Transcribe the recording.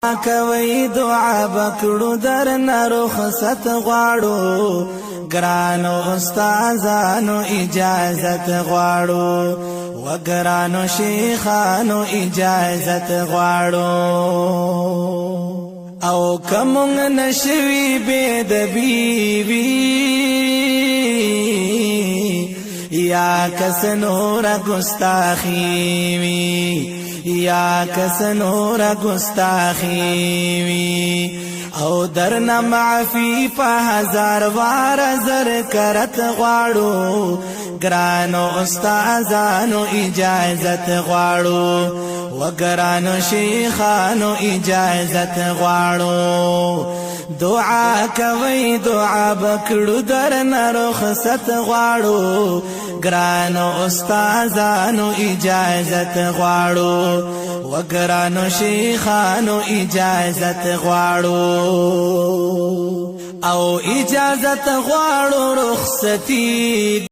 کوي دعا بکړو درنه رخصت غواړو ګرانو استادانو اجازت غواړو و ګرانو شیخانو اجازت غواړو او کوم نشوي بيدبي یا کس نور گستاخی وی یا کس نور گستاخی وی او درنا معفی په هزار وار زر کرت غواړو ګرانو استادانو اجازت غواړو و ګرانو شیخانو اجازت غواړو دعا کوي دعا بکړو درنه رخصت غواړو ګرانو استادانو اجازت غواړو و ګرانو شیخانو اجازت غواړو او اجازت غواړو رخصتی